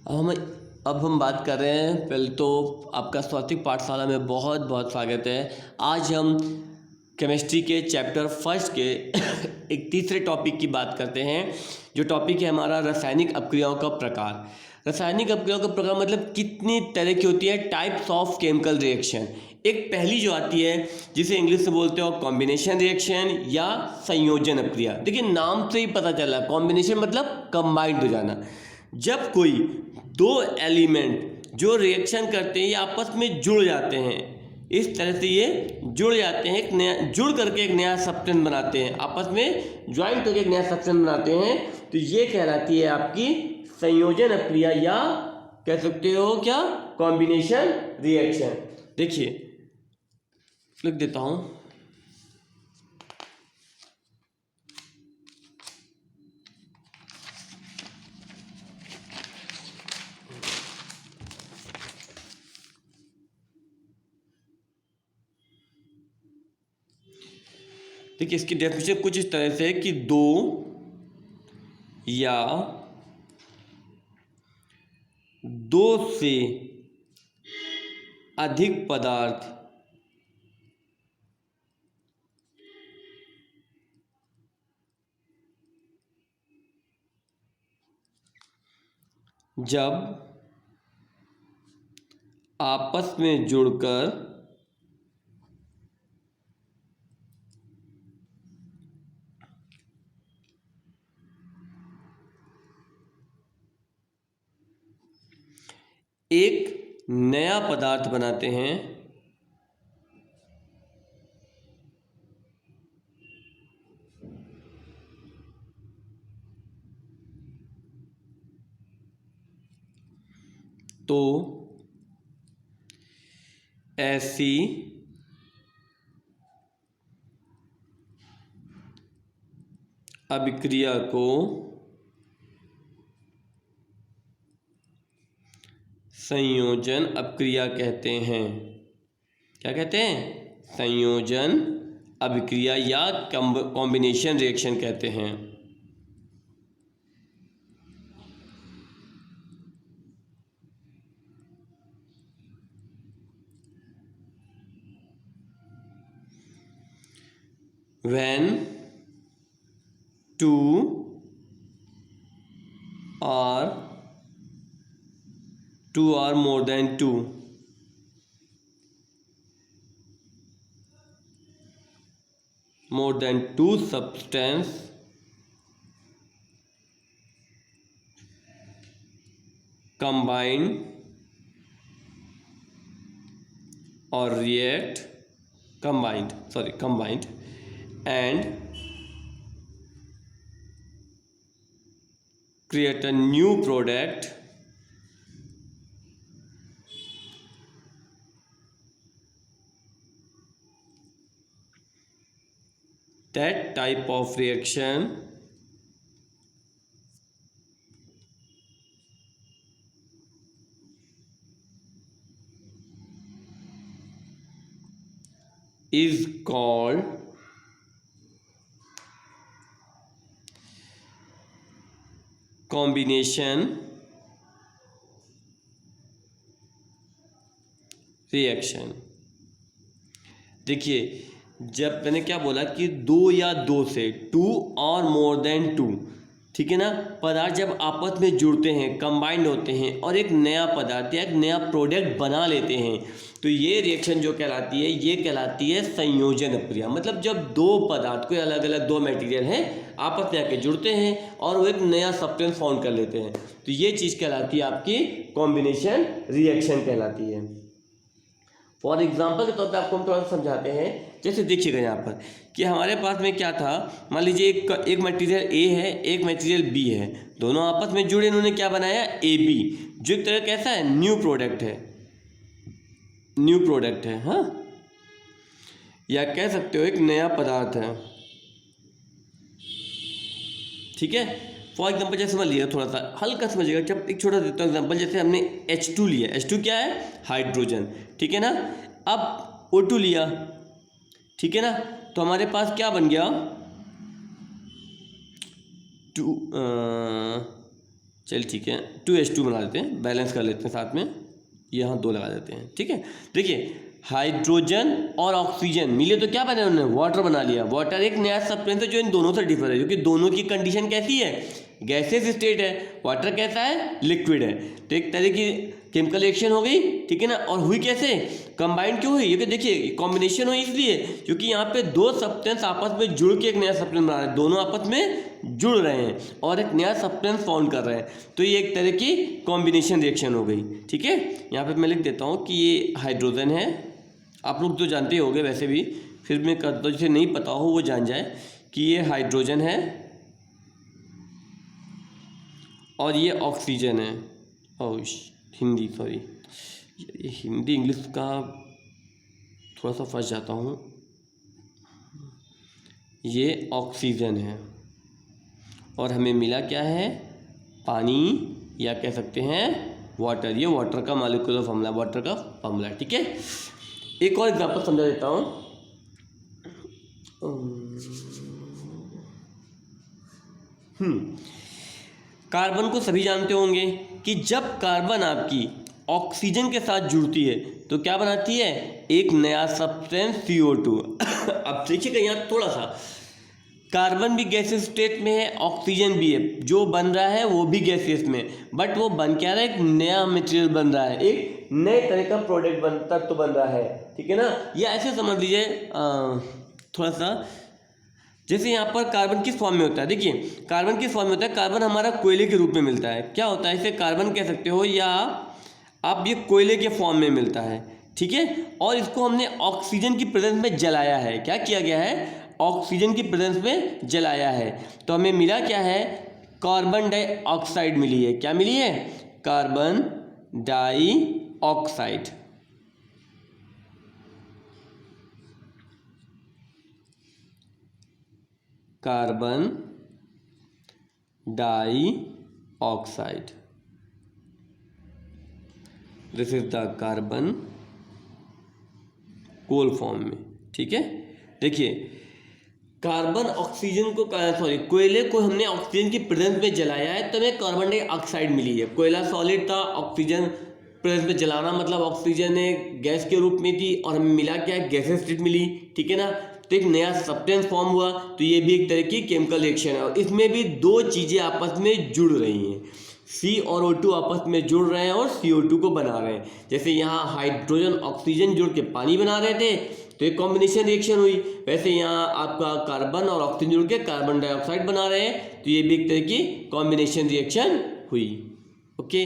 हम अब हम बात कर रहे हैं। पहले तो आपका स्वातिक पाठशाला में बहुत बहुत स्वागत है। आज हम केमिस्ट्री के चैप्टर फर्स्ट के एक तीसरे टॉपिक की बात करते हैं। जो टॉपिक है हमारा रासायनिक अपक्रियाओं का प्रकार। रासायनिक अपक्रियाओं का प्रकार मतलब कितनी तरह की होती है, टाइप्स ऑफ केमिकल रिएक्शन। एक पहली जो आती है जिसे इंग्लिश में बोलते हो कॉम्बिनेशन रिएक्शन या संयोजन अपक्रिया। देखिए नाम से ही पता चला, कॉम्बिनेशन मतलब कंबाइंड हो जाना। जब कोई दो एलिमेंट जो रिएक्शन करते हैं ये आपस में जुड़ जाते हैं, इस तरह से ये जुड़ जाते हैं, एक नया जुड़ करके एक नया सब्सटेंस बनाते हैं, आपस में ज्वाइन करके एक नया सब्सटेंस बनाते हैं, तो ये कहलाती है आपकी संयोजन अपक्रिया या कह सकते हो क्या, कॉम्बिनेशन रिएक्शन। देखिए लिख देता हूं। देखिए इसकी डेफिनेशन कुछ इस तरह से है कि दो या दो से अधिक पदार्थ जब आपस में जुड़कर एक नया पदार्थ बनाते हैं, तो ऐसी अभिक्रिया को संयोजन अपक्रिया कहते हैं। क्या कहते हैं? संयोजन अभिक्रिया या कॉम्बिनेशन रिएक्शन कहते हैं। When two or more than two substance combine or react combined and create a new product, that type of reaction is called combination reaction. देखिए जब मैंने क्या बोला कि दो या दो से, टू और मोर देन टू, ठीक है ना, पदार्थ जब आपस में जुड़ते हैं, कंबाइंड होते हैं और एक नया पदार्थ या एक नया प्रोडक्ट बना लेते हैं, तो ये रिएक्शन जो कहलाती है ये कहलाती है संयोजन अपक्रिया। मतलब जब दो पदार्थ, कोई अलग अलग दो मटेरियल हैं, आपस में आके जुड़ते हैं और वो एक नया सब्सटेंस फॉर्म कर लेते हैं, तो ये चीज़ कहलाती है आपकी कॉम्बिनेशन रिएक्शन कहलाती है। फॉर एग्जाम्पल के तौर पर आपको हम थोड़ा सा समझाते हैं। जैसे देखिएगा यहाँ पर कि हमारे पास में क्या था, मान लीजिए एक मटेरियल ए है, एक मटेरियल बी है, दोनों आपस में जुड़े, इन्होंने क्या बनाया, ए बी, जो एक तरह कैसा है, न्यू प्रोडक्ट है, हाँ, या कह सकते हो एक नया पदार्थ है, ठीक है। फॉर एग्जाम्पल जैसे समझ लिया, थोड़ा सा हल्का समझिएगा, जब एक छोटा देता हूँ एग्जाम्पल। जैसे हमने H2 लिया, H2 क्या है, हाइड्रोजन, ठीक है ना। अब O2 लिया, ठीक है ना, तो हमारे पास क्या बन गया, चल ठीक है, 2H2 बना देते हैं, बैलेंस कर लेते हैं साथ में, यहाँ 2 लगा देते हैं। ठीक है, देखिए हाइड्रोजन और ऑक्सीजन मिले तो क्या बना उन्होंने, वाटर बना लिया। वाटर एक नया सब्सटेंस है जो इन दोनों से डिफर है, क्योंकि दोनों की कंडीशन कैसी है, गैसेस स्टेट है। वाटर कैसा है, लिक्विड है। तो एक तरह की केमिकल रिएक्शन हो गई, ठीक है ना। और हुई कैसे, कंबाइंड क्यों हुई, क्योंकि देखिए कॉम्बिनेशन हुई इसलिए क्योंकि यहाँ पे दो सब्सटेंस आपस में जुड़ के एक नया सब्सटेंस बना रहे हैं, दोनों आपस में जुड़ रहे हैं और एक नया सब्सटेंस फाउंड कर रहे हैं। तो ये एक तरह की कॉम्बिनेशन रिएक्शन हो गई। ठीक है, यहाँ पे मैं लिख देता हूँ कि ये हाइड्रोजन है, आप लोग तो जानते ही होंगे वैसे भी, फिर मैं कर दो, जिसे नहीं पता हो वो जान जाए कि ये हाइड्रोजन है और ये ऑक्सीजन है। और हिंदी, सॉरी, ये हिंदी इंग्लिश का थोड़ा सा फंस जाता हूँ। ये ऑक्सीजन है और हमें मिला क्या है, पानी, या कह सकते हैं वाटर। ये वाटर का मॉलिक्यूलर फॉर्मूला, वाटर का फॉर्मूला। ठीक है, एक और एग्जांपल समझा देता हूँ। कार्बन को सभी जानते होंगे कि जब कार्बन आपकी ऑक्सीजन के साथ जुड़ती है तो क्या बनाती है, एक नया सब्सटेंस CO2। अब देखिएगा यहाँ थोड़ा सा, कार्बन भी गैसियस स्टेट में है, ऑक्सीजन भी है, जो बन रहा है वो भी गैसियस में, बट वो बन क्या रहा है, एक नया मटेरियल बन रहा है, एक नए तरह का प्रोडक्ट बन रहा है। ठीक है ना, या ऐसे समझ लीजिए थोड़ा सा, जैसे यहाँ पर कार्बन किस फॉर्म में होता है, देखिए कार्बन किस फॉर्म में होता है, कार्बन हमारा कोयले के रूप में मिलता है। क्या होता है, इसे कार्बन कह सकते हो या आप ये कोयले के फॉर्म में मिलता है। ठीक है, और इसको हमने ऑक्सीजन की प्रेजेंस में जलाया है। क्या किया गया है, ऑक्सीजन की प्रेजेंस में जलाया है, तो हमें मिला क्या है, कार्बन डाइऑक्साइड मिली है। क्या मिली है, carbon dioxide. Carbon dioxide, this is the carbon coal form में। ठीक है, देखिए कार्बन ऑक्सीजन को, सॉरी कोयले को हमने ऑक्सीजन की प्रेजेंस में जलाया है तो हमें कार्बन डाइऑक्साइड मिली है। कोयला सॉलिड था, ऑक्सीजन प्रेजेंस में जलाना मतलब ऑक्सीजन एक गैस के रूप में थी और हमें मिला क्या, गैसेस स्टेट मिली। ठीक है ना, तो एक नया सब्सटेंस फॉर्म हुआ, तो ये भी एक तरह की केमिकल रिएक्शन है और इसमें भी दो चीज़ें आपस में जुड़ रही हैं, C और O2 आपस में जुड़ रहे हैं और CO2 को बना रहे हैं। जैसे यहाँ हाइड्रोजन ऑक्सीजन जुड़ के पानी बना रहे थे तो एक कॉम्बिनेशन रिएक्शन हुई, वैसे यहाँ आपका कार्बन और ऑक्सीजन जुड़ के कार्बन डाइऑक्साइड बना रहे हैं, तो ये भी एक तरह की कॉम्बिनेशन रिएक्शन हुई। ओके,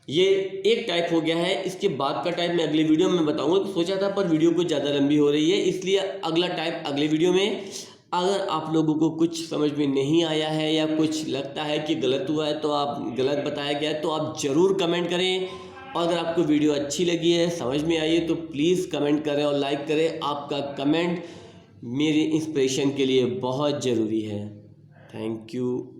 ये एक टाइप हो गया है। इसके बाद का टाइप मैं अगले वीडियो में बताऊंगा, तो सोचा था पर वीडियो कुछ ज़्यादा लंबी हो रही है, इसलिए अगला टाइप अगले वीडियो में। अगर आप लोगों को कुछ समझ में नहीं आया है या कुछ लगता है कि गलत हुआ है, तो आप गलत बताया गया है तो आप ज़रूर कमेंट करें। और अगर आपको वीडियो अच्छी लगी है, समझ में आई है, तो प्लीज़ कमेंट करें और लाइक करें। आपका कमेंट मेरी इंस्पिरेशन के लिए बहुत ज़रूरी है। Thank you.